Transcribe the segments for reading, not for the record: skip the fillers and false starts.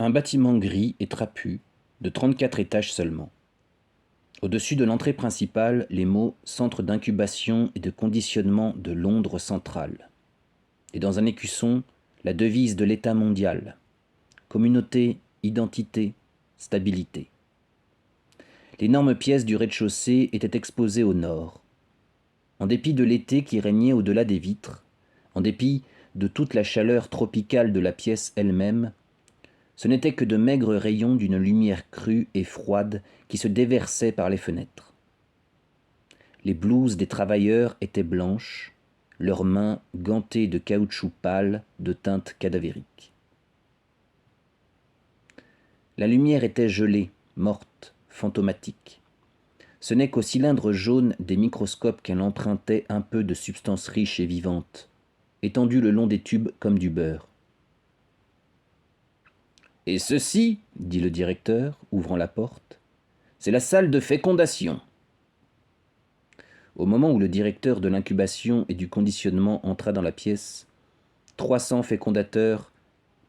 Un bâtiment gris et trapu, de 34 étages seulement. Au-dessus de l'entrée principale, les mots Centre d'incubation et de conditionnement de Londres centrale. Et dans un écusson, la devise de l'État mondial. Communauté, identité, stabilité. L'énorme pièce du rez-de-chaussée était exposée au nord. En dépit de l'été qui régnait au-delà des vitres, en dépit de toute la chaleur tropicale de la pièce elle-même, ce n'étaient que de maigres rayons d'une lumière crue et froide qui se déversaient par les fenêtres. Les blouses des travailleurs étaient blanches, leurs mains gantées de caoutchouc pâle de teinte cadavérique. La lumière était gelée, morte, fantomatique. Ce n'est qu'au cylindre jaune des microscopes qu'elle empruntait un peu de substance riche et vivante, étendue le long des tubes comme du beurre. « Et ceci, dit le directeur, ouvrant la porte, c'est la salle de fécondation. » Au moment où le directeur de l'incubation et du conditionnement entra dans la pièce, 300 fécondateurs,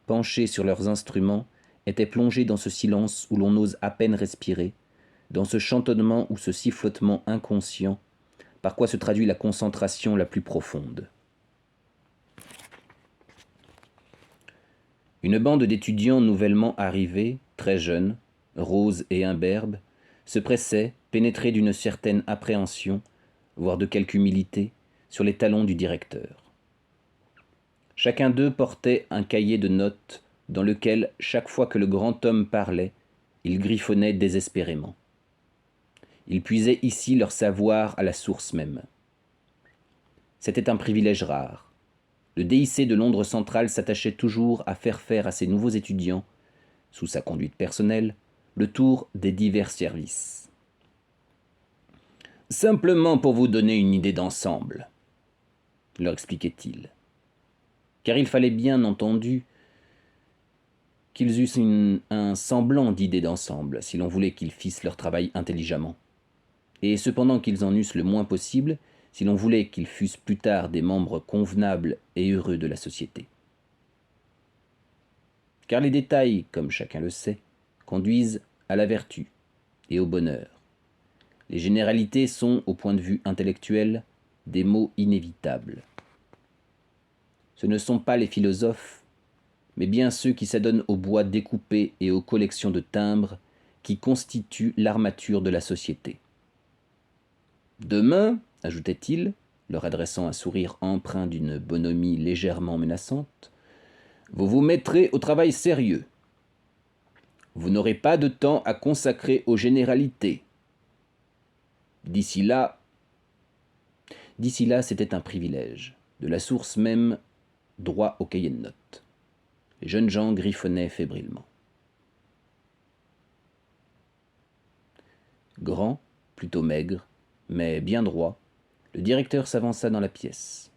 penchés sur leurs instruments, étaient plongés dans ce silence où l'on ose à peine respirer, dans ce chantonnement ou ce sifflotement inconscient, par quoi se traduit la concentration la plus profonde. Une bande d'étudiants nouvellement arrivés, très jeunes, roses et imberbes, se pressait, pénétrés d'une certaine appréhension, voire de quelque humilité, sur les talons du directeur. Chacun d'eux portait un cahier de notes dans lequel, chaque fois que le grand homme parlait, ils griffonnaient désespérément. Ils puisaient ici leur savoir à la source même. C'était un privilège rare. Le DIC de Londres centrale s'attachait toujours à faire à ses nouveaux étudiants, sous sa conduite personnelle, le tour des divers services. « Simplement pour vous donner une idée d'ensemble, » leur expliquait-il. Car il fallait bien entendu qu'ils eussent un semblant d'idée d'ensemble, si l'on voulait qu'ils fissent leur travail intelligemment. Et cependant qu'ils en eussent le moins possible, si l'on voulait qu'ils fussent plus tard des membres convenables et heureux de la société. Car les détails, comme chacun le sait, conduisent à la vertu et au bonheur. Les généralités sont, au point de vue intellectuel, des mots inévitables. Ce ne sont pas les philosophes, mais bien ceux qui s'adonnent au bois découpé et aux collections de timbres qui constituent l'armature de la société. Demain, ajoutait-il, leur adressant un sourire empreint d'une bonhomie légèrement menaçante, vous vous mettrez au travail sérieux. Vous n'aurez pas de temps à consacrer aux généralités. D'ici là, c'était un privilège, de la source même, droit au cahier de notes. Les jeunes gens griffonnaient fébrilement. Grand, plutôt maigre, mais bien droit, le directeur s'avança dans la pièce.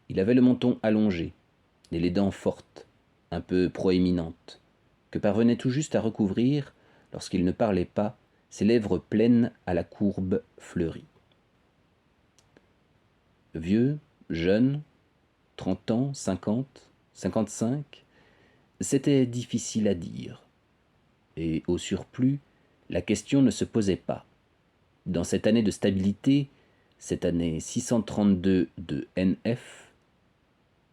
Il avait le menton allongé et les dents fortes, un peu proéminentes, que parvenait tout juste à recouvrir, lorsqu'il ne parlait pas, ses lèvres pleines à la courbe fleurie. Vieux, jeune, 30 ans, 50, 55, c'était difficile à dire. Et au surplus, la question ne se posait pas. Dans cette année de stabilité, cette année 632 de NF,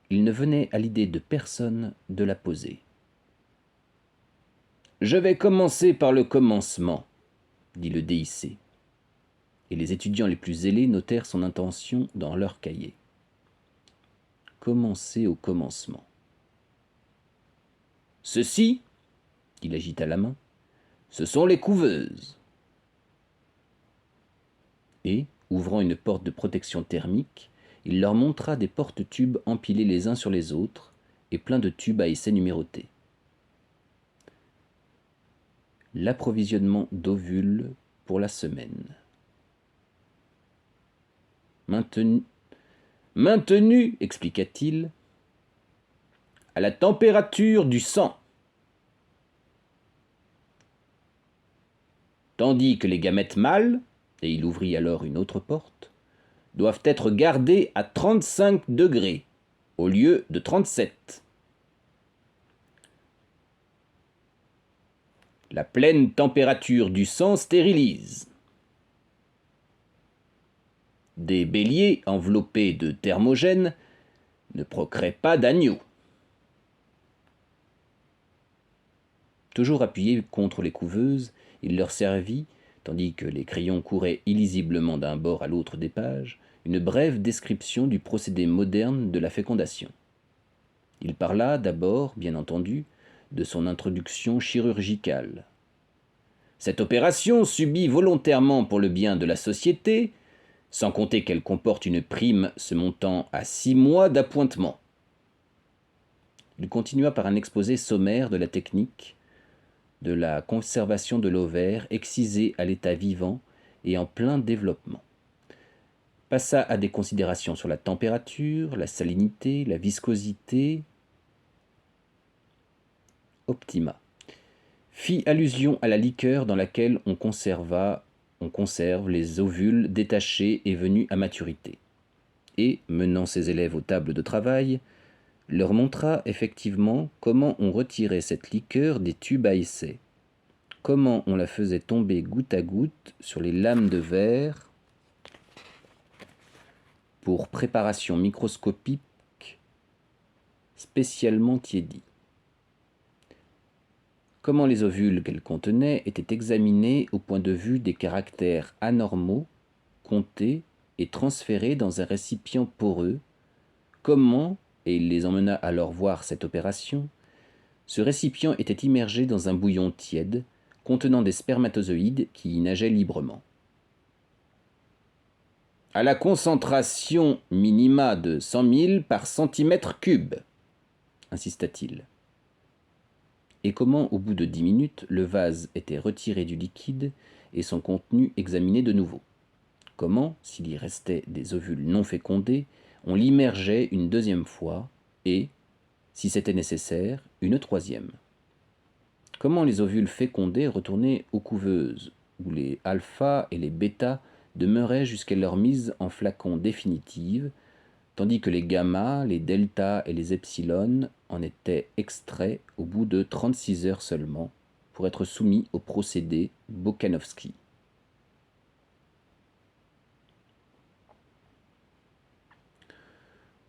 il ne venait à l'idée de personne de la poser. « Je vais commencer par le commencement, » dit le DIC. Et les étudiants les plus zélés notèrent son intention dans leur cahier. Commencer au commencement. « Ceci, » il agita la main, « ce sont les couveuses. » Et, ouvrant une porte de protection thermique, il leur montra des porte-tubes empilés les uns sur les autres et pleins de tubes à essai numérotés. L'approvisionnement d'ovules pour la semaine. Maintenu, expliqua-t-il, à la température du sang. Tandis que les gamètes mâles, et il ouvrit alors une autre porte, doivent être gardées à 35 degrés. au lieu de 37. La pleine température du sang stérilise. Des béliers enveloppés de thermogènes ne procréent pas d'agneaux. Toujours appuyé contre les couveuses, il leur servit, tandis que les crayons couraient illisiblement d'un bord à l'autre des pages, une brève description du procédé moderne de la fécondation. Il parla d'abord, bien entendu, de son introduction chirurgicale. Cette opération, subie volontairement pour le bien de la société, sans compter qu'elle comporte une prime se montant à 6 mois d'appointement. Il continua par un exposé sommaire de la technique de la conservation de l'ovaire excisé à l'état vivant et en plein développement. Passa à des considérations sur la température, la salinité, la viscosité, optima. Fit allusion à la liqueur dans laquelle on conserve les ovules détachés et venus à maturité. Et, menant ses élèves aux tables de travail, leur montra effectivement comment on retirait cette liqueur des tubes à essai, comment on la faisait tomber goutte à goutte sur les lames de verre pour préparation microscopique spécialement tiédie, comment les ovules qu'elle contenait étaient examinés au point de vue des caractères anormaux, comptés et transférés dans un récipient poreux, comment, et il les emmena alors voir cette opération, ce récipient était immergé dans un bouillon tiède, contenant des spermatozoïdes qui y nageaient librement. À la concentration minima de 100 000 par centimètre cube, insista-t-il. Et comment, au bout de 10 minutes, le vase était retiré du liquide et son contenu examiné de nouveau. Comment, s'il y restait des ovules non fécondés, on l'immergeait une deuxième fois et, si c'était nécessaire, une troisième. Comment les ovules fécondés retournaient aux couveuses, où les alpha et les bêta demeuraient jusqu'à leur mise en flacon définitive, tandis que les gamma, les delta et les epsilon en étaient extraits au bout de 36 heures seulement, pour être soumis au procédé Bokanovski.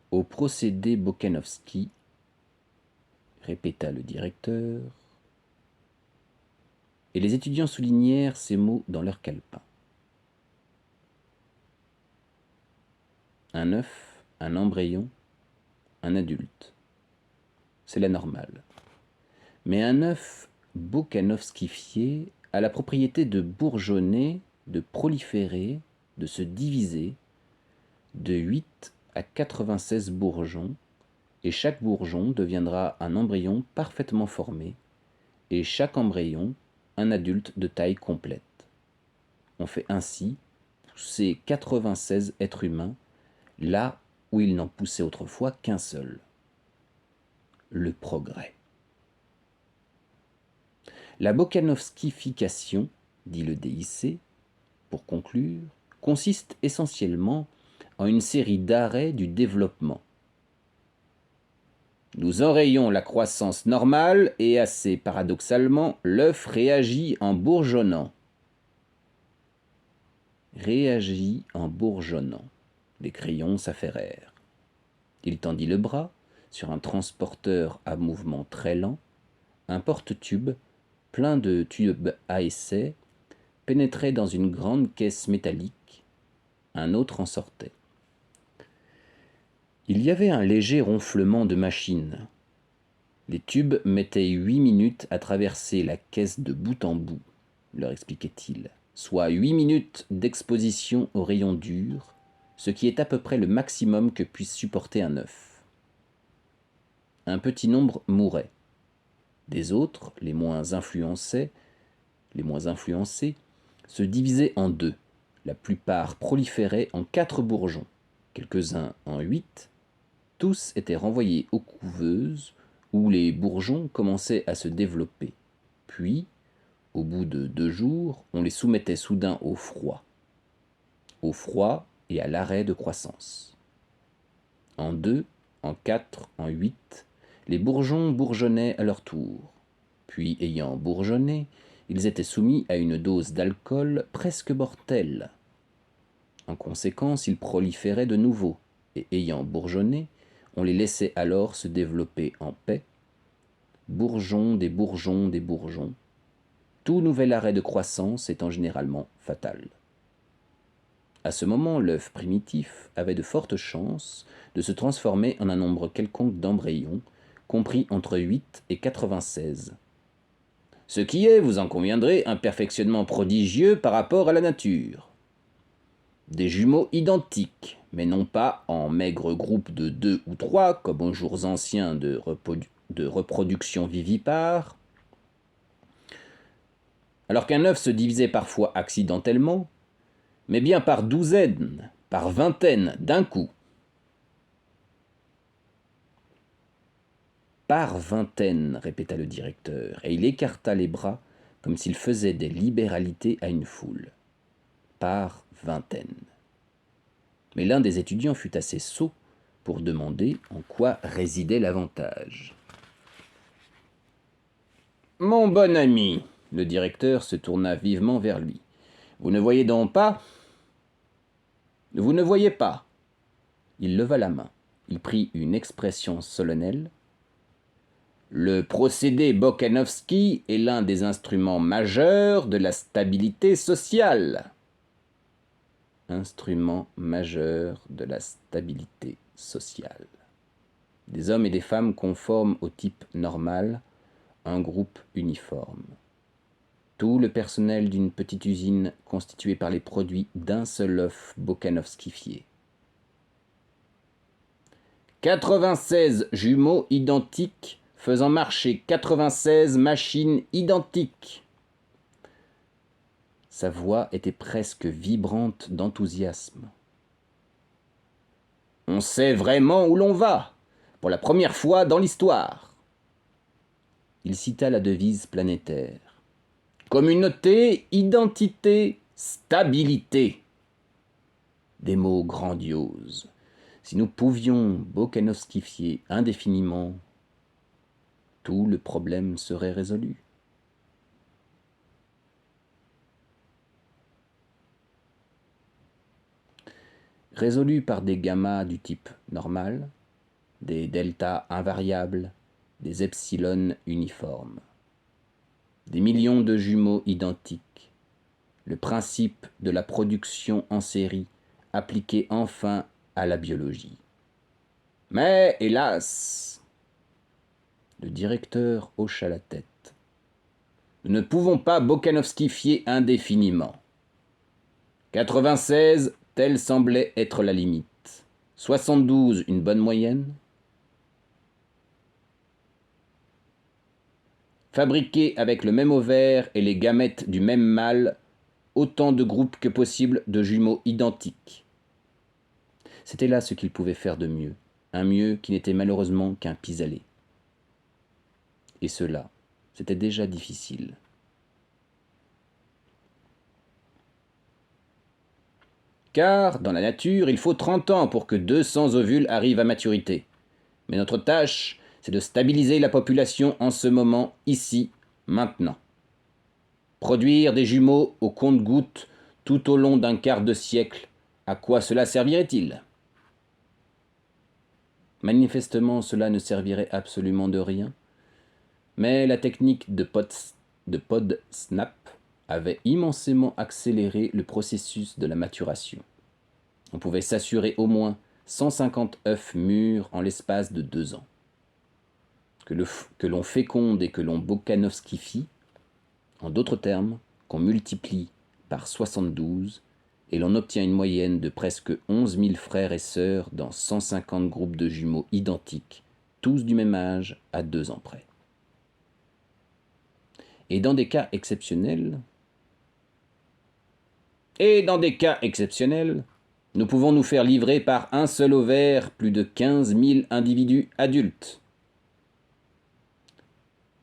Au procédé Bokanovski, répéta le directeur, et les étudiants soulignèrent ces mots dans leur calepin. Un œuf, un embryon, un adulte. C'est la normale. Mais un œuf bokanovskifié a la propriété de bourgeonner, de proliférer, de se diviser, de 8 à 96 bourgeons, et chaque bourgeon deviendra un embryon parfaitement formé, et chaque embryon un adulte de taille complète. On fait ainsi pousser 96 êtres humains là où il n'en poussait autrefois qu'un seul. Le progrès. La bokanovskification, dit le DIC, pour conclure, consiste essentiellement en une série d'arrêts du développement. Nous enrayons la croissance normale et assez paradoxalement, l'œuf réagit en bourgeonnant. Réagit en bourgeonnant. Les crayons s'affairèrent. Il tendit le bras, sur un transporteur à mouvement très lent, un porte-tube plein de tubes à essai pénétrait dans une grande caisse métallique, un autre en sortait. Il y avait un léger ronflement de machine. Les tubes mettaient 8 minutes à traverser la caisse de bout en bout, leur expliquait-il, soit 8 minutes d'exposition aux rayons durs, ce qui est à peu près le maximum que puisse supporter un œuf. Un petit nombre mourait. Des autres, les moins influencés, se divisaient en deux. La plupart proliféraient en 4 bourgeons, quelques-uns en 8. Tous étaient renvoyés aux couveuses où les bourgeons commençaient à se développer. Puis, au bout de 2 jours, on les soumettait soudain au froid et à l'arrêt de croissance. En 2, en 4, en 8, les bourgeons bourgeonnaient à leur tour. Puis, ayant bourgeonné, ils étaient soumis à une dose d'alcool presque mortelle. En conséquence, ils proliféraient de nouveau, et ayant bourgeonné, on les laissait alors se développer en paix. Bourgeons, des bourgeons, des bourgeons. Tout nouvel arrêt de croissance étant généralement fatal. À ce moment, l'œuf primitif avait de fortes chances de se transformer en un nombre quelconque d'embryons, compris entre 8 et 96. Ce qui est, vous en conviendrez, un perfectionnement prodigieux par rapport à la nature. Des jumeaux identiques, mais non pas en maigres groupes de 2 ou 3, comme aux jours anciens de reproduction vivipare. Alors qu'un œuf se divisait parfois accidentellement, mais bien par douzaines, par vingtaines, d'un coup. Par vingtaine, répéta le directeur, et il écarta les bras comme s'il faisait des libéralités à une foule. Par vingtaine. Mais l'un des étudiants fut assez sot pour demander en quoi résidait l'avantage. Mon bon ami, le directeur se tourna vivement vers lui. Vous ne voyez donc pas ? Vous ne voyez pas ? Il leva la main. Il prit une expression solennelle. Le procédé Bokanovsky est l'un des instruments majeurs de la stabilité sociale. Instrument majeur de la stabilité sociale. Des hommes et des femmes conformes au type normal, un groupe uniforme. Tout le personnel d'une petite usine constitué par les produits d'un seul œuf bokanovskifié. 96 jumeaux identiques faisant marcher 96 machines identiques. Sa voix était presque vibrante d'enthousiasme. On sait vraiment où l'on va, pour la première fois dans l'histoire. Il cita la devise planétaire. Communauté, identité, stabilité. Des mots grandioses. Si nous pouvions bokanovskifier indéfiniment, tout le problème serait résolu. Résolu par des gammas du type normal, des deltas invariables, des epsilon uniformes. Des millions de jumeaux identiques. Le principe de la production en série appliqué enfin à la biologie. Mais, hélas, le directeur hocha la tête. Nous ne pouvons pas bokanovskifier indéfiniment. 96, telle semblait être la limite. 72, une bonne moyenne. Fabriquer avec le même ovaire et les gamètes du même mâle autant de groupes que possible de jumeaux identiques. C'était là ce qu'il pouvait faire de mieux, un mieux qui n'était malheureusement qu'un pis-aller. Et cela, c'était déjà difficile. Car, dans la nature, il faut 30 ans pour que 200 ovules arrivent à maturité. Mais notre tâche, c'est de stabiliser la population en ce moment, ici, maintenant. Produire des jumeaux au compte-gouttes tout au long d'un quart de siècle, à quoi cela servirait-il ? Manifestement, cela ne servirait absolument de rien, mais la technique de Podsnap avait immensément accéléré le processus de la maturation. On pouvait s'assurer au moins 150 œufs mûrs en l'espace de 2 ans. Que l'on féconde et que l'on bokanovskifie, en d'autres termes, qu'on multiplie par 72, et l'on obtient une moyenne de presque 11 000 frères et sœurs dans 150 groupes de jumeaux identiques, tous du même âge à 2 ans près. Et dans des cas exceptionnels, nous pouvons nous faire livrer par un seul ovaire plus de 15 000 individus adultes.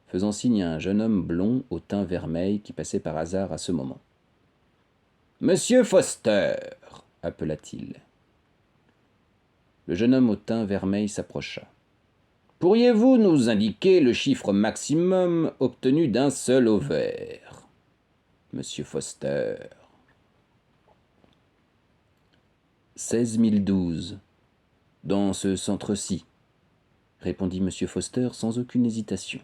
Faisant signe à un jeune homme blond au teint vermeil qui passait par hasard à ce moment. « Monsieur Foster !» appela-t-il. Le jeune homme au teint vermeil s'approcha. « Pourriez-vous nous indiquer le chiffre maximum obtenu d'un seul ovaire, Monsieur Foster ?» 16 012, dans ce centre-ci, répondit Monsieur Foster sans aucune hésitation.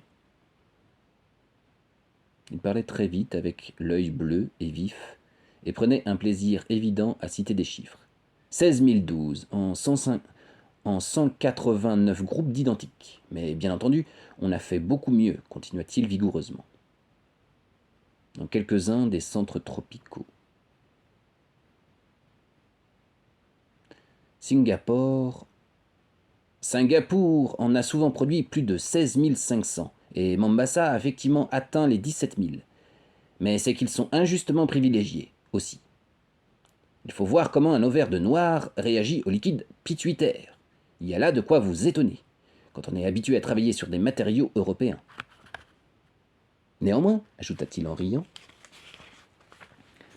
Il parlait très vite, avec l'œil bleu et vif, et prenait un plaisir évident à citer des chiffres. 16 012, en 189 groupes d'identiques. Mais bien entendu, on a fait beaucoup mieux, continua-t-il vigoureusement. Dans quelques-uns des centres tropicaux. Singapour en a souvent produit plus de 16 500, et Mombasa a effectivement atteint les 17 000. Mais c'est qu'ils sont injustement privilégiés, aussi. Il faut voir comment un ovaire de noir réagit au liquide pituitaire. Il y a là de quoi vous étonner, quand on est habitué à travailler sur des matériaux européens. Néanmoins, ajouta-t-il en riant,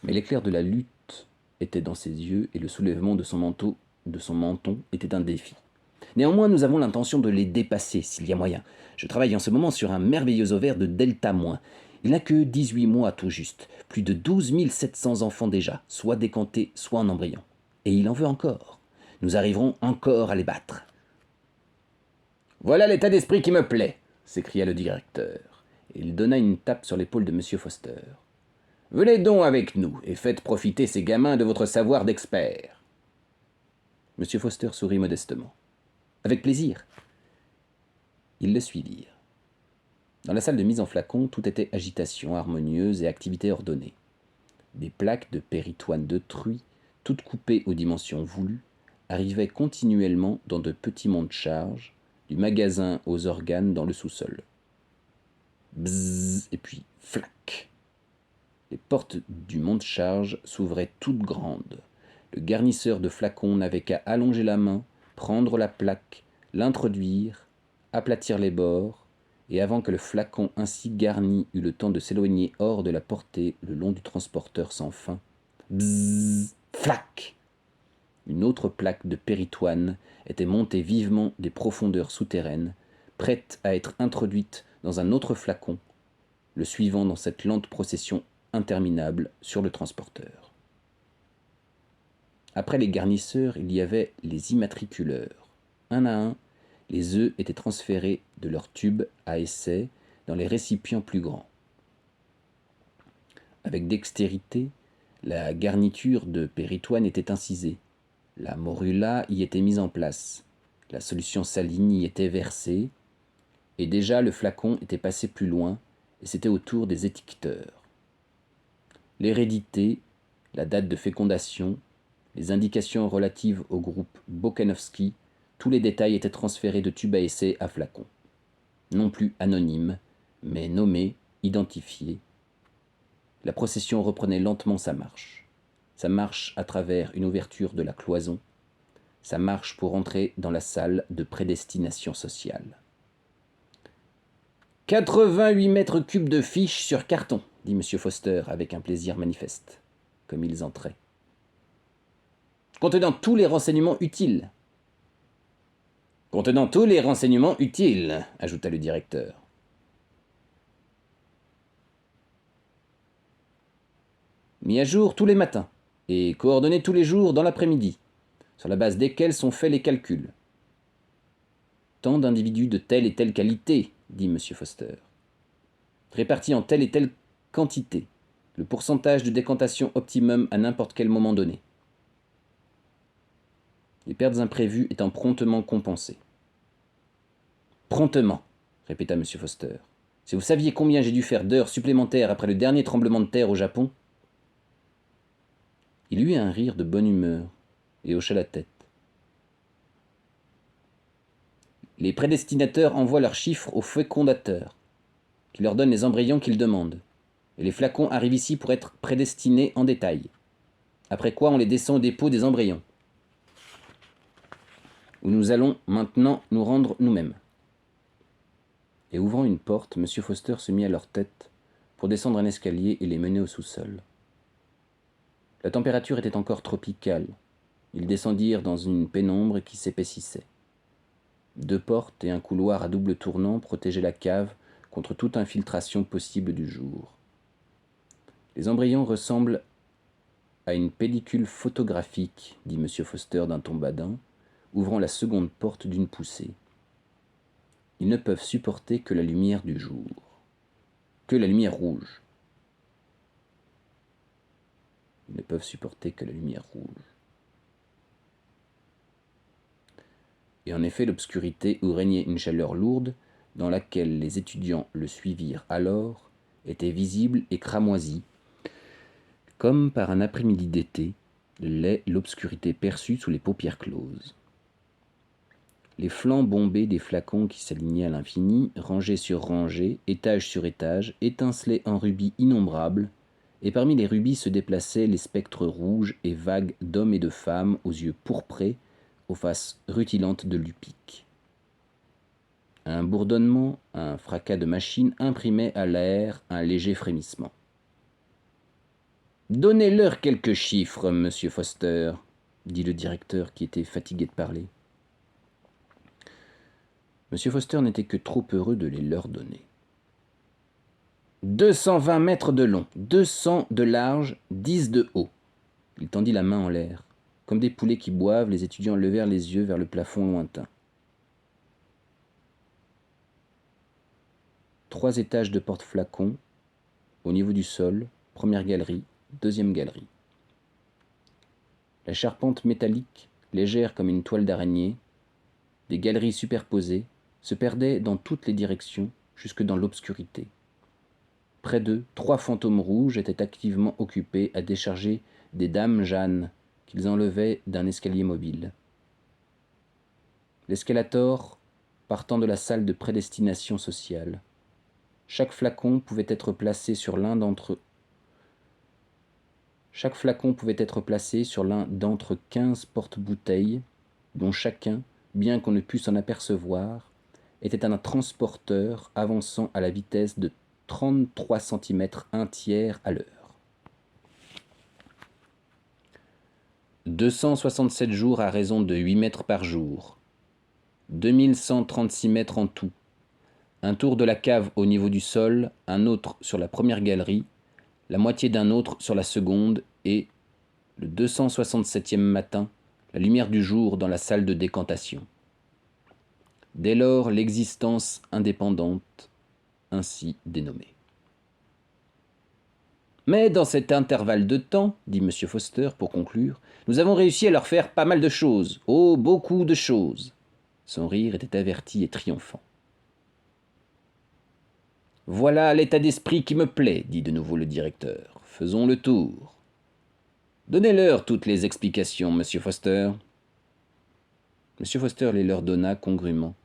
mais l'éclair de la lutte était dans ses yeux et le soulèvement de son menton était un défi. Néanmoins, nous avons l'intention de les dépasser, s'il y a moyen. Je travaille en ce moment sur un merveilleux ovaire de delta-. Il n'a que 18 mois tout juste, plus de 12 700 enfants déjà, soit décantés, soit en embryon. Et il en veut encore. Nous arriverons encore à les battre. Voilà l'état d'esprit qui me plaît, s'écria le directeur. Et il donna une tape sur l'épaule de M. Foster. Venez donc avec nous et faites profiter ces gamins de votre savoir d'expert. M. Foster sourit modestement. Avec plaisir. Ils le suivirent. Dans la salle de mise en flacon, tout était agitation harmonieuse et activité ordonnée. Des plaques de péritoine de truie, toutes coupées aux dimensions voulues, arrivaient continuellement dans de petits monte-charges, du magasin aux organes dans le sous-sol. Bzzz, et puis flac. Les portes du monte-charge s'ouvraient toutes grandes. Le garnisseur de flacons n'avait qu'à allonger la main, prendre la plaque, l'introduire, aplatir les bords, et avant que le flacon ainsi garni eût le temps de s'éloigner hors de la portée le long du transporteur sans fin, bzzz, flac, une autre plaque de péritoine était montée vivement des profondeurs souterraines, prête à être introduite dans un autre flacon, le suivant dans cette lente procession interminable sur le transporteur. Après les garnisseurs, il y avait les immatriculeurs. Un à un, les œufs étaient transférés de leurs tubes à essai dans les récipients plus grands. Avec dextérité, la garniture de péritoine était incisée. La morula y était mise en place. La solution saline y était versée. Et déjà le flacon était passé plus loin, et c'était au tour des étiqueteurs. L'hérédité, la date de fécondation, les indications relatives au groupe Bokanovski, tous les détails étaient transférés de tube à essai à flacon. Non plus anonymes, mais nommés, identifiés. La procession reprenait lentement sa marche. Sa marche à travers une ouverture de la cloison. Sa marche pour entrer dans la salle de prédestination sociale. 88 mètres cubes de fiches sur carton, dit M. Foster avec un plaisir manifeste, comme ils entraient. Contenant tous les renseignements utiles. Contenant tous les renseignements utiles, ajouta le directeur. Mis à jour tous les matins et coordonnés tous les jours dans l'après-midi, sur la base desquels sont faits les calculs. Tant d'individus de telle et telle qualité, dit M. Foster, répartis en telle et telle quantité, le pourcentage de décantation optimum à n'importe quel moment donné. Les pertes imprévues étant promptement compensées. Promptement, répéta M. Foster. Si vous saviez combien j'ai dû faire d'heures supplémentaires après le dernier tremblement de terre au Japon. Il eut un rire de bonne humeur et hocha la tête. Les prédestinateurs envoient leurs chiffres aux fécondateurs, qui leur donnent les embryons qu'ils demandent, et les flacons arrivent ici pour être prédestinés en détail, après quoi on les descend au dépôt des embryons, où nous allons maintenant nous rendre nous-mêmes. Et ouvrant une porte, M. Foster se mit à leur tête pour descendre un escalier et les mener au sous-sol. La température était encore tropicale, Ils descendirent dans une pénombre qui s'épaississait. 2 portes et un couloir à double tournant protégeaient la cave contre toute infiltration possible du jour. Les embryons ressemblent à une pellicule photographique, dit M. Foster d'un ton badin, ouvrant la seconde porte d'une poussée. Ils ne peuvent supporter que la lumière du jour, que la lumière rouge. Ils ne peuvent supporter que la lumière rouge. Et en effet, l'obscurité où régnait une chaleur lourde, dans laquelle les étudiants le suivirent alors, était visible et cramoisie, comme par un après-midi d'été, l'est l'obscurité perçue sous les paupières closes. Les flancs bombés des flacons qui s'alignaient à l'infini, rangés sur rangées, étage sur étage, étincelaient en rubis innombrables, et parmi les rubis se déplaçaient les spectres rouges et vagues d'hommes et de femmes aux yeux pourprés, aux faces rutilantes de Lupic. Un bourdonnement, un fracas de machine imprimaient à l'air un léger frémissement. « Donnez-leur quelques chiffres, monsieur Foster, » dit le directeur qui était fatigué de parler. Monsieur Foster n'était que trop heureux de les leur donner. 220 mètres de long, 200 de large, 10 de haut. Il tendit la main en l'air. Comme des poulets qui boivent, les étudiants levèrent les yeux vers le plafond lointain. 3 étages de porte-flacons, au niveau du sol, première galerie, deuxième galerie. La charpente métallique, légère comme une toile d'araignée, des galeries superposées, se perdait dans toutes les directions, jusque dans l'obscurité. Près d'eux, 3 fantômes rouges étaient activement occupés à décharger des dames Jeanne qu'ils enlevaient d'un escalier mobile. L'escalator partant de la salle de prédestination sociale. Chaque flacon pouvait être placé sur l'un d'entre 15 porte-bouteilles, dont chacun, bien qu'on ne pût s'en apercevoir, était un transporteur avançant à la vitesse de 33 cm un tiers à l'heure. 267 jours à raison de 8 mètres par jour. 2136 mètres en tout. Un tour de la cave au niveau du sol, un autre sur la première galerie, la moitié d'un autre sur la seconde et, le 267e matin, la lumière du jour dans la salle de décantation. Dès lors, l'existence indépendante, ainsi dénommée. Mais dans cet intervalle de temps, dit M. Foster pour conclure, nous avons réussi à leur faire pas mal de choses, oh, beaucoup de choses. Son rire était averti et triomphant. Voilà l'état d'esprit qui me plaît, dit de nouveau le directeur. Faisons le tour. Donnez-leur toutes les explications, monsieur Foster. Monsieur Foster les leur donna congrument.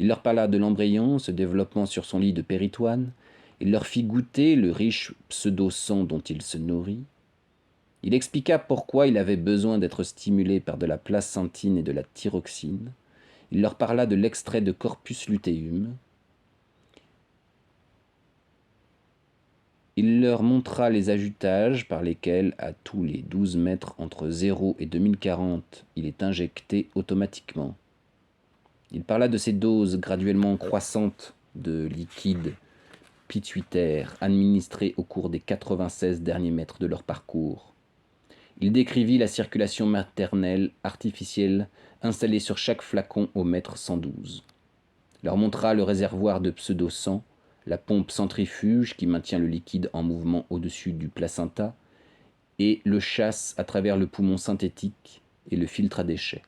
Il leur parla de l'embryon se développant sur son lit de péritoine. Il leur fit goûter le riche pseudo-sang dont il se nourrit. Il expliqua pourquoi il avait besoin d'être stimulé par de la placentine et de la thyroxine. Il leur parla de l'extrait de corpus luteum. Il leur montra les ajutages par lesquels, à tous les 12 mètres entre 0 et 2040, il est injecté automatiquement. Il parla de ces doses graduellement croissantes de liquide pituitaire administrées au cours des 96 derniers mètres de leur parcours. Il décrivit la circulation maternelle artificielle installée sur chaque flacon au mètre 112. Leur montra le réservoir de pseudo-sang, la pompe centrifuge qui maintient le liquide en mouvement au-dessus du placenta, et le chasse à travers le poumon synthétique et le filtre à déchets.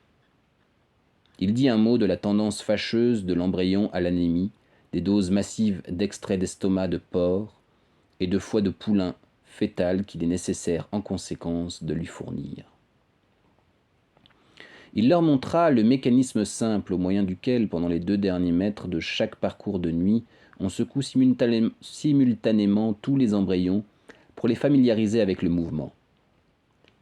Il dit un mot de la tendance fâcheuse de l'embryon à l'anémie, des doses massives d'extrait d'estomac de porc et de foie de poulain fœtal qu'il est nécessaire en conséquence de lui fournir. Il leur montra le mécanisme simple au moyen duquel, pendant les 2 derniers mètres de chaque parcours de nuit, on secoue simultanément tous les embryons pour les familiariser avec le mouvement.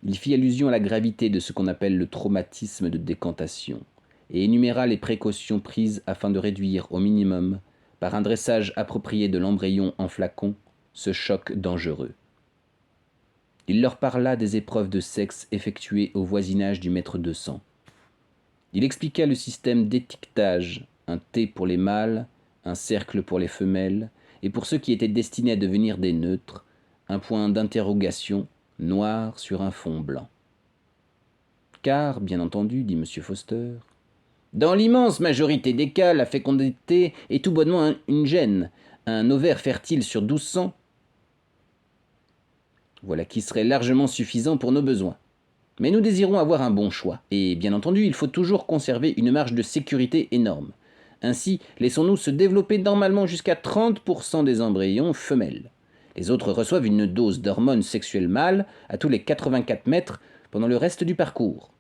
Il fit allusion à la gravité de ce qu'on appelle le traumatisme de décantation et énuméra les précautions prises afin de réduire au minimum, par un dressage approprié de l'embryon en flacon, ce choc dangereux. Il leur parla des épreuves de sexe effectuées au voisinage du mètre 200. Il expliqua le système d'étiquetage, un T pour les mâles, un cercle pour les femelles, et pour ceux qui étaient destinés à devenir des neutres, un point d'interrogation noir sur un fond blanc. Car, bien entendu, dit M. Foster, dans l'immense majorité des cas, la fécondité est tout bonnement une gêne, un ovaire fertile sur 1200. Voilà qui serait largement suffisant pour nos besoins. Mais nous désirons avoir un bon choix, et bien entendu, il faut toujours conserver une marge de sécurité énorme. Ainsi, laissons-nous se développer normalement jusqu'à 30% des embryons femelles. Les autres reçoivent une dose d'hormones sexuelles mâles à tous les 84 mètres pendant le reste du parcours.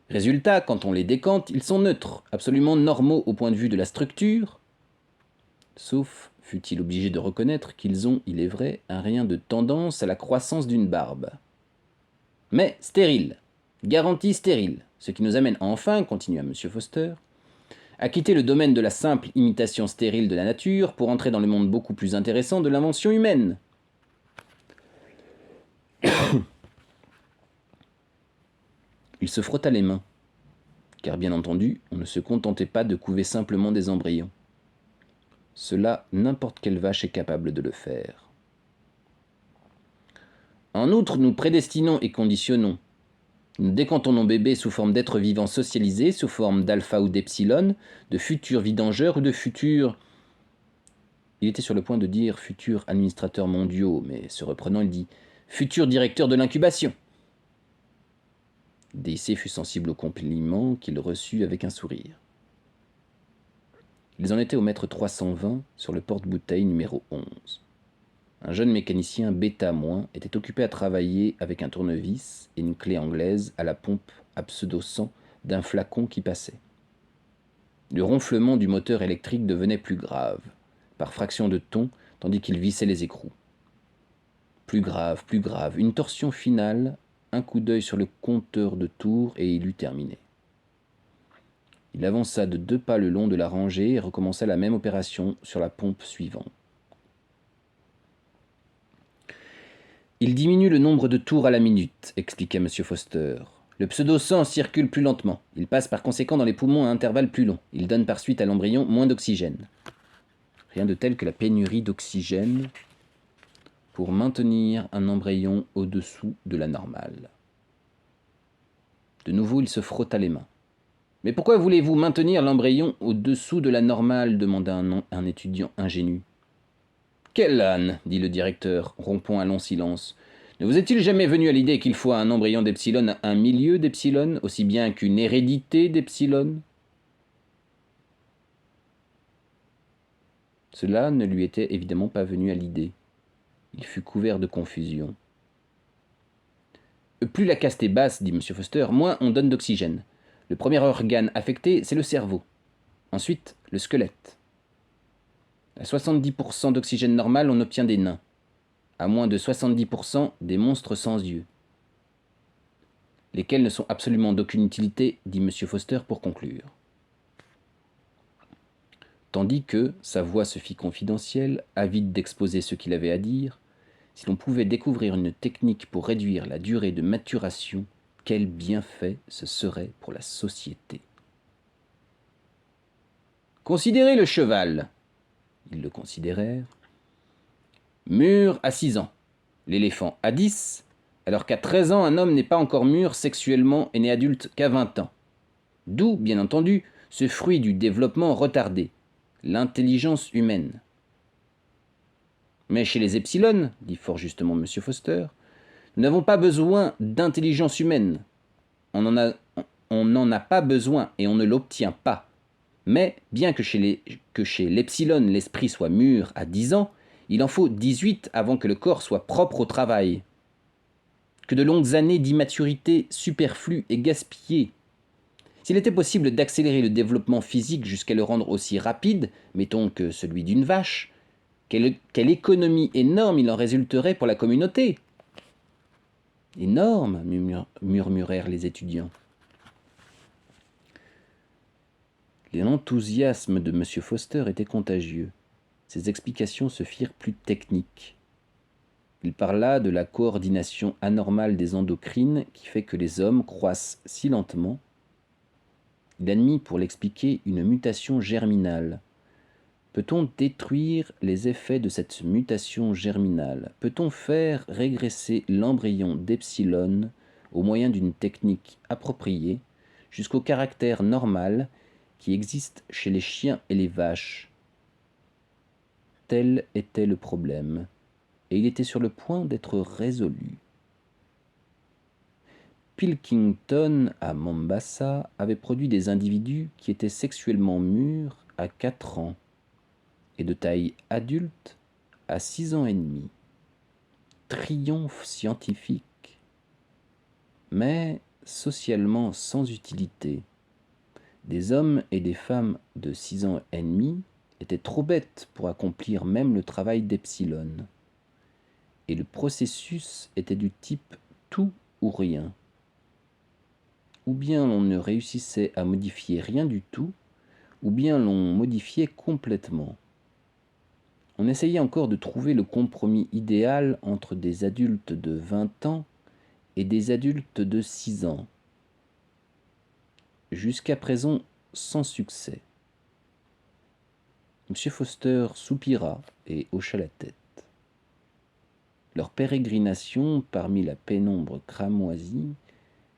Résultat, quand on les décante, ils sont neutres, absolument normaux au point de vue de la structure, sauf, fut-il obligé de reconnaître qu'ils ont, il est vrai, un rien de tendance à la croissance d'une barbe. Mais stérile, garantie stérile, ce qui nous amène enfin, continua M. Foster, à quitter le domaine de la simple imitation stérile de la nature pour entrer dans le monde beaucoup plus intéressant de l'invention humaine. Il se frotta les mains, car bien entendu, on ne se contentait pas de couver simplement des embryons. Cela, n'importe quelle vache est capable de le faire. En outre, nous prédestinons et conditionnons. Nous décantons nos bébés sous forme d'êtres vivants socialisés, sous forme d'alpha ou d'epsilon, de futurs vidangeurs ou de futurs... Il était sur le point de dire futurs administrateurs mondiaux, mais se reprenant, il dit futurs directeurs de l'incubation. D.C. fut sensible au compliment qu'il reçut avec un sourire. Ils en étaient au mètre 320 sur le porte-bouteille numéro 11. Un jeune mécanicien bêta- était occupé à travailler avec un tournevis et une clé anglaise à la pompe à pseudo-sang d'un flacon qui passait. Le ronflement du moteur électrique devenait plus grave, par fraction de ton, tandis qu'il vissait les écrous. Plus grave, une torsion finale, un coup d'œil sur le compteur de tours et il eut terminé. Il avança de 2 pas le long de la rangée et recommença la même opération sur la pompe suivante. Il diminue le nombre de tours à la minute, expliqua M. Foster. Le pseudo-sang circule plus lentement. Il passe par conséquent dans les poumons à intervalles plus longs. Il donne par suite à l'embryon moins d'oxygène. Rien de tel que la pénurie d'oxygène pour maintenir un embryon au-dessous de la normale. De nouveau, il se frotta les mains. « Mais pourquoi voulez-vous maintenir l'embryon au-dessous de la normale » demanda un étudiant ingénu. « Quel âne » dit le directeur, rompant un long silence. « Ne vous est-il jamais venu à l'idée qu'il faut à un embryon d'epsilon un milieu d'epsilon, aussi bien qu'une hérédité d'epsilon » Cela ne lui était évidemment pas venu à l'idée. Il fut couvert de confusion. « Plus la caste est basse, dit M. Foster, moins on donne d'oxygène. Le premier organe affecté, c'est le cerveau. Ensuite, le squelette. À 70% d'oxygène normal, on obtient des nains. À moins de 70%, des monstres sans yeux. Lesquels ne sont absolument d'aucune utilité, dit M. Foster pour conclure. Tandis que sa voix se fit confidentielle, avide d'exposer ce qu'il avait à dire, si l'on pouvait découvrir une technique pour réduire la durée de maturation, quel bienfait ce serait pour la société. Considérez le cheval. Ils le considérèrent. Mûr à 6 ans, l'éléphant à 10, alors qu'à 13 ans, un homme n'est pas encore mûr sexuellement et n'est adulte qu'à 20 ans. D'où, bien entendu, ce fruit du développement retardé, l'intelligence humaine. Mais chez les epsilon, dit fort justement M. Foster, nous n'avons pas besoin d'intelligence humaine. On n'en a pas besoin et on ne l'obtient pas. Mais, bien que chez l'epsilon l'esprit soit mûr à 10 ans, il en faut 18 avant que le corps soit propre au travail. Que de longues années d'immaturité superflues et gaspillées. S'il était possible d'accélérer le développement physique jusqu'à le rendre aussi rapide, mettons que celui d'une vache, quelle économie énorme il en résulterait pour la communauté. Énorme, murmurèrent les étudiants. L'enthousiasme de M. Foster était contagieux. Ses explications se firent plus techniques. Il parla de la coordination anormale des endocrines qui fait que les hommes croissent si lentement. Il admit pour l'expliquer une mutation germinale. Peut-on détruire les effets de cette mutation germinale? Peut-on faire régresser l'embryon d'epsilon au moyen d'une technique appropriée jusqu'au caractère normal qui existe chez les chiens et les vaches? Tel était le problème, et il était sur le point d'être résolu. Pilkington, à Mombasa, avait produit des individus qui étaient sexuellement mûrs à 4 ans et de taille adulte à 6 ans et demi. Triomphe scientifique, mais socialement sans utilité. Des hommes et des femmes de 6 ans et demi étaient trop bêtes pour accomplir même le travail d'Epsilon. Et le processus était du type tout ou rien. Ou bien l'on ne réussissait à modifier rien du tout, ou bien l'on modifiait complètement. On essayait encore de trouver le compromis idéal entre des adultes de 20 ans et des adultes de 6 ans. Jusqu'à présent, sans succès. M. Foster soupira et hocha la tête. Leur pérégrination parmi la pénombre cramoisie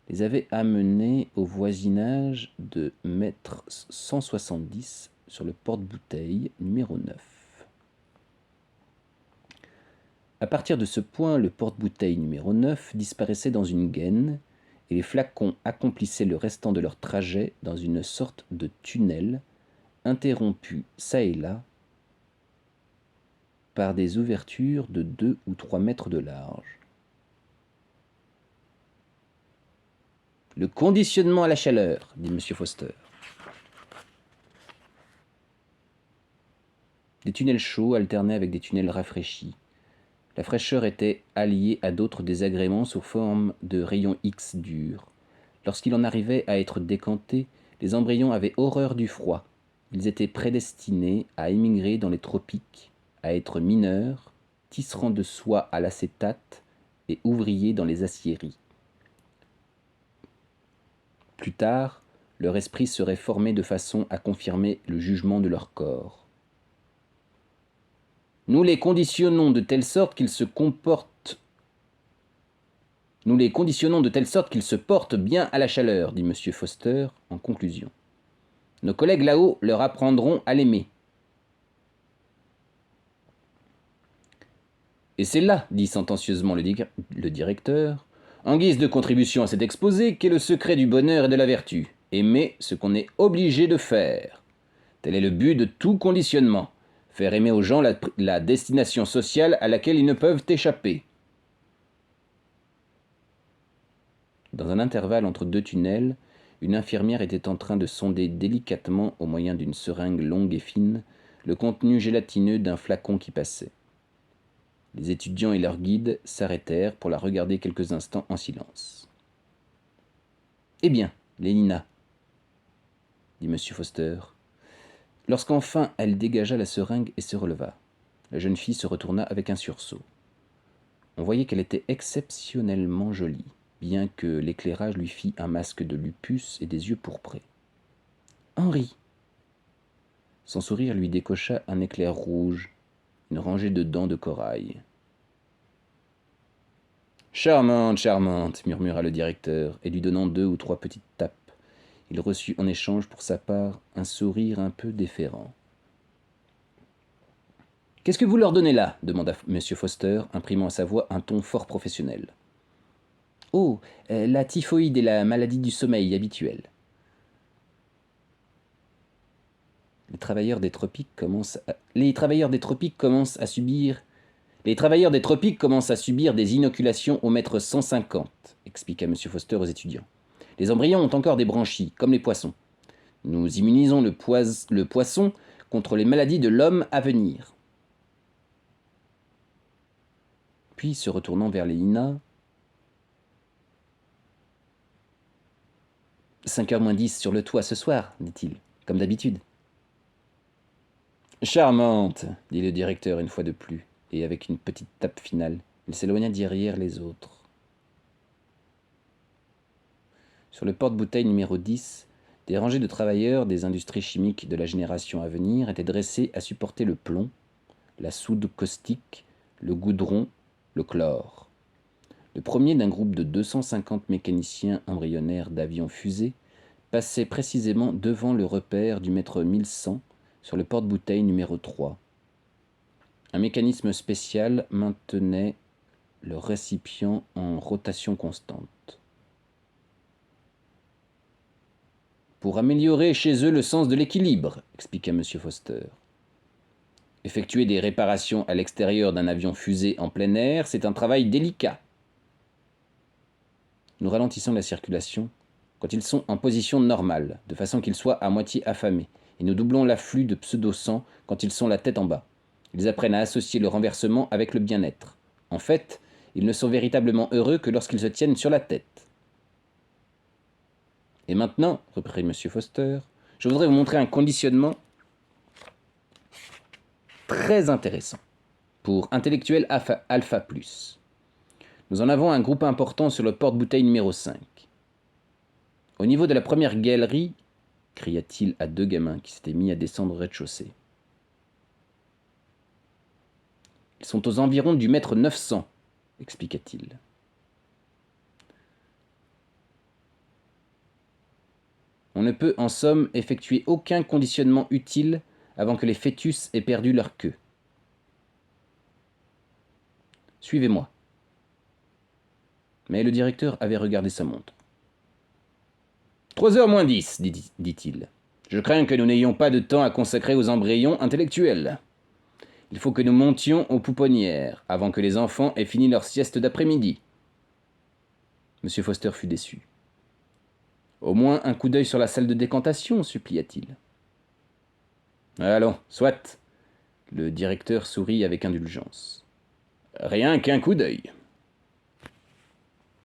les avait amenés au voisinage de mètre 170 sur le porte-bouteille numéro 9. À partir de ce point, le porte-bouteille numéro 9 disparaissait dans une gaine et les flacons accomplissaient le restant de leur trajet dans une sorte de tunnel interrompu çà et là par des ouvertures de 2 ou 3 mètres de large. Le conditionnement à la chaleur, dit M. Foster. Des tunnels chauds alternaient avec des tunnels rafraîchis. La fraîcheur était alliée à d'autres désagréments sous forme de rayons X durs. Lorsqu'il en arrivait à être décanté, les embryons avaient horreur du froid. Ils étaient prédestinés à émigrer dans les tropiques, à être mineurs, tisserands de soie à l'acétate et ouvriers dans les aciéries. Plus tard, leur esprit serait formé de façon à confirmer le jugement de leur corps. Nous les conditionnons de telle sorte qu'ils se portent bien à la chaleur, dit M. Foster en conclusion. Nos collègues là-haut leur apprendront à l'aimer. Et c'est là, dit sentencieusement le directeur, en guise de contribution à cet exposé, qu'est le secret du bonheur et de la vertu. Aimer ce qu'on est obligé de faire. Tel est le but de tout conditionnement. Faire aimer aux gens la destination sociale à laquelle ils ne peuvent échapper. Dans un intervalle entre 2 tunnels, une infirmière était en train de sonder délicatement, au moyen d'une seringue longue et fine, le contenu gélatineux d'un flacon qui passait. Les étudiants et leurs guides s'arrêtèrent pour la regarder quelques instants en silence. « Eh bien, Lénina, dit M. Foster, lorsqu'enfin elle dégagea la seringue et se releva. La jeune fille se retourna avec un sursaut. On voyait qu'elle était exceptionnellement jolie, bien que l'éclairage lui fît un masque de lupus et des yeux pourprés. « Henri !» Son sourire lui décocha un éclair rouge, une rangée de dents de corail. « Charmante, charmante !» murmura le directeur, et lui donnant 2 ou 3 petites tapes. Il reçut en échange pour sa part un sourire un peu déférent. « Qu'est-ce que vous leur donnez là ?» demanda M. Foster, imprimant à sa voix un ton fort professionnel. « Oh, la typhoïde et la maladie du sommeil habituelle. » Les travailleurs des tropiques commencent à subir des inoculations au mètre 150, expliqua M. Foster aux étudiants. Les embryons ont encore des branchies, comme les poissons. Nous immunisons le poisson contre les maladies de l'homme à venir. Puis, se retournant vers Lénina, 5h moins 10 sur le toit ce soir, dit-il, comme d'habitude. Charmante, dit le directeur une fois de plus, et avec une petite tape finale. Il s'éloigna derrière les autres. Sur le porte-bouteille numéro 10, des rangées de travailleurs des industries chimiques de la génération à venir étaient dressés à supporter le plomb, la soude caustique, le goudron, le chlore. Le premier d'un groupe de 250 mécaniciens embryonnaires d'avions-fusées passait précisément devant le repère du mètre 1100 sur le porte-bouteille numéro 3. Un mécanisme spécial maintenait le récipient en rotation constante. Pour améliorer chez eux le sens de l'équilibre, expliqua M. Foster. Effectuer des réparations à l'extérieur d'un avion-fusée en plein air, c'est un travail délicat. Nous ralentissons la circulation quand ils sont en position normale, de façon qu'ils soient à moitié affamés, et nous doublons l'afflux de pseudo-sang quand ils sont la tête en bas. Ils apprennent à associer le renversement avec le bien-être. En fait, ils ne sont véritablement heureux que lorsqu'ils se tiennent sur la tête. Et maintenant, reprit M. Foster, je voudrais vous montrer un conditionnement très intéressant pour intellectuel alpha+. Nous en avons un groupe important sur le porte-bouteille numéro 5. Au niveau de la première galerie, cria-t-il à deux gamins qui s'étaient mis à descendre au rez-de-chaussée. Ils sont aux environs du mètre 900, expliqua-t-il. On ne peut, en somme, effectuer aucun conditionnement utile avant que les fœtus aient perdu leur queue. Suivez-moi. Mais le directeur avait regardé sa montre. 3h moins 10, dit-il. Je crains que nous n'ayons pas de temps à consacrer aux embryons intellectuels. Il faut que nous montions aux pouponnières avant que les enfants aient fini leur sieste d'après-midi. M. Foster fut déçu. Au moins un coup d'œil sur la salle de décantation, supplia-t-il. Allons, soit. Le directeur sourit avec indulgence. Rien qu'un coup d'œil.